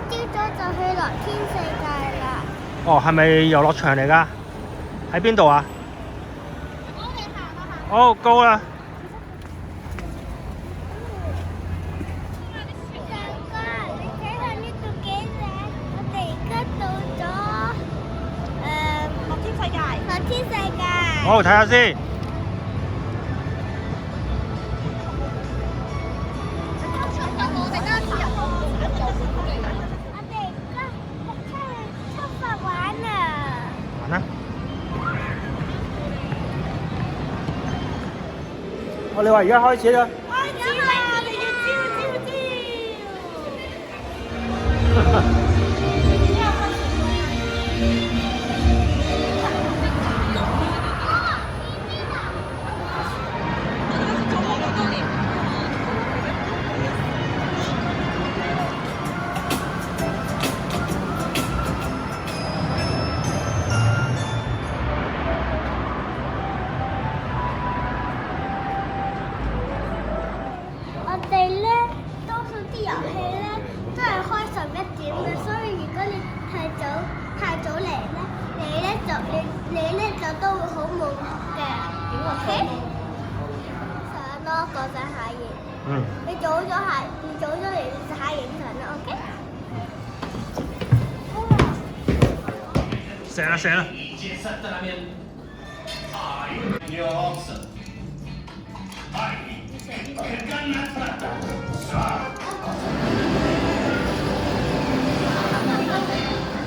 朝早就去樂天世界啦。哦，係咪遊樂場嚟㗎？喺邊度啊？哦，高啦！上哥，你睇下呢度幾靚！我哋而家到咗樂天世界。樂天世界。好，睇下先。玩啦！我哋話而家開始啦。開始啦！我哋要招！我哋咧多數啲遊戲咧都係開11點嘅，所以如果你太早嚟咧，你咧就都會好悶嘅。OK？上咯，過陣下影。嗯。你早咗嚟下影相啦。OK？射啦射啦！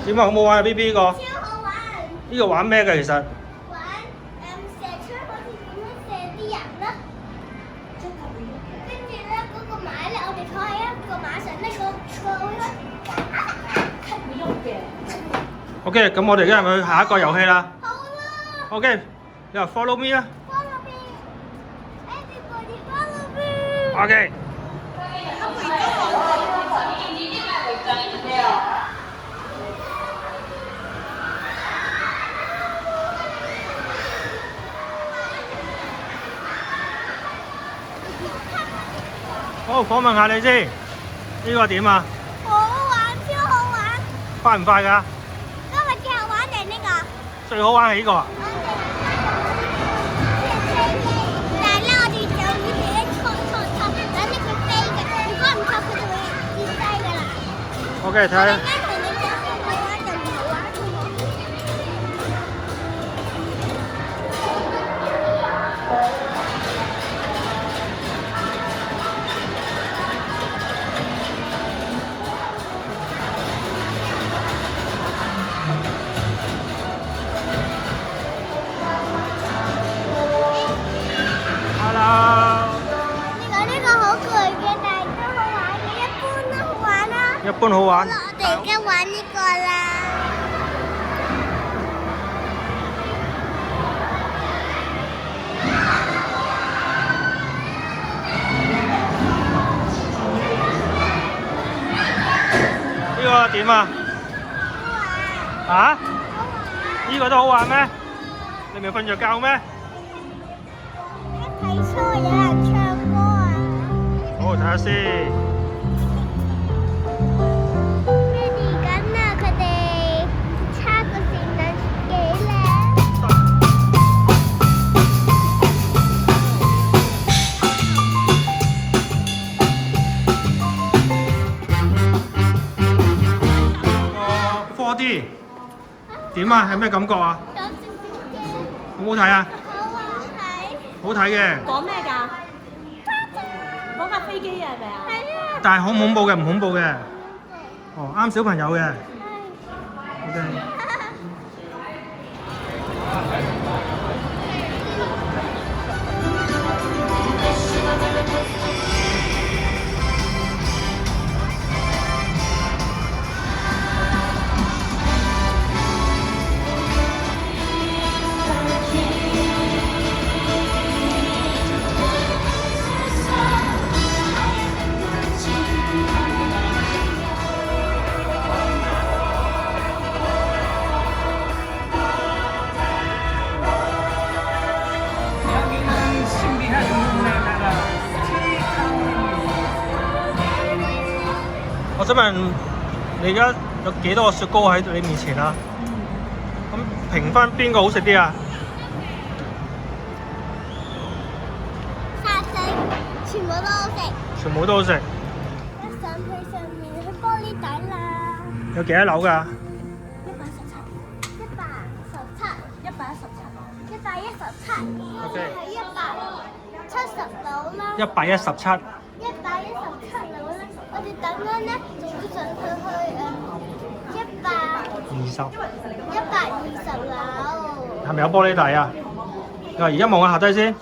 點啊？好冇玩啊 ？BB 呢個？超好玩！呢個玩咩嘅其實？玩射槍好似點樣射啲人啦。跟住咧嗰個馬咧，我哋坐喺一個馬上咧，個OK， 咁我哋而家係咪去下一個遊戲啦好啦。 ？OK，你話 follow me 啦。 Follow me. Everybody follow me. OK。好，訪問下你先，呢個點啊？好玩，超好玩。快唔快㗎？今日最好玩定呢個？最好玩係呢個啊！但係咧，我哋就要自己錯，等呢佢飛嘅。如果唔錯，佢就會跌低㗎啦。 OK，睇下。而家同你講好玩就唔好玩嘅喎。Hello。呢個好攰嘅，但係都好玩嘅，一般都好玩啦。一般好玩。好啦，我哋而家玩呢個啦。呢個點啊？啊？呢個都好玩咩？你未瞓着覺咩？睇 show 有人唱歌啊！好，睇下先。Ready 緊啊！佢哋叉個線兩幾靚。4D 點啊？係咩感覺啊？有少少驚。好唔好睇啊？好好睇。好睇嘅。講咩㗎？講架飛機啊，係咪啊？係啊。但係好恐怖嘅，唔恐怖嘅。哦，啱小朋友嘅。OK。我想問你而家有幾多個雪糕喺你面前啊？咁評分邊個好食啲啊？三星，全部都好食。全部都好食。一上去上面去玻璃底啦。有幾多樓㗎？ 我哋係170樓啦。 117。 117樓啦，我哋等陣咧就會上去120樓。係咪有玻璃底啊？嗱，而家望下下低先。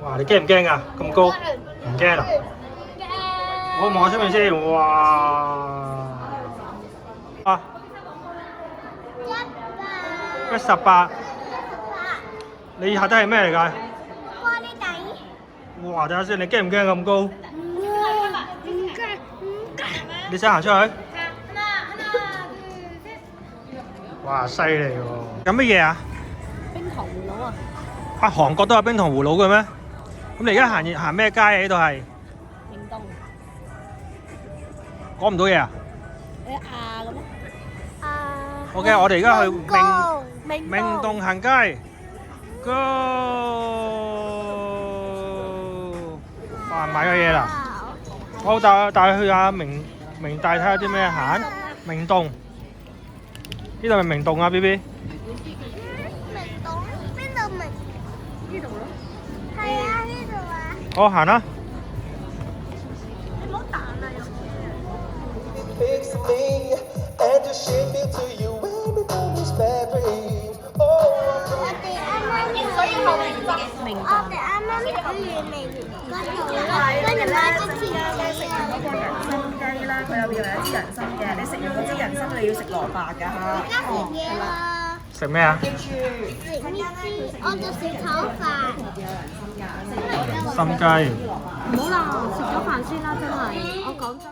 哇！你驚唔驚啊？咁高？唔驚啊？我望下出面先。哇！啊！118。你下低係咩嚟㗎？玻璃底。哇！睇下先，你驚唔驚咁高？唔驚。你想行出去？哇！犀利喎！有乜嘢啊？冰糖葫蘆啊！啊！韓國都有冰糖葫蘆嘅咩？咁你而家行咩街啊？呢度係明洞。講唔到嘢啊？你嘅咩？OK， 我哋而家去明洞行街。Go！ 哇！買咗嘢啦！我帶佢去下明大睇下啲咩行。明洞。呢度係明洞啊 ，B B。明洞邊度明？呢度咯。係啊，呢度啊。好，行啦。你唔好彈啊！我哋啱啱去完明嗰度啦，跟住買咗條魚啊。嗰個人參雞啦，佢入邊有一支人參嘅，你食完嗰支人參，你要食蘿蔔㗎嚇。而家食嘢啦。食咩啊？食呢支，我就食炒飯。心雞。唔好啦，食咗飯先啦，真係。我講真。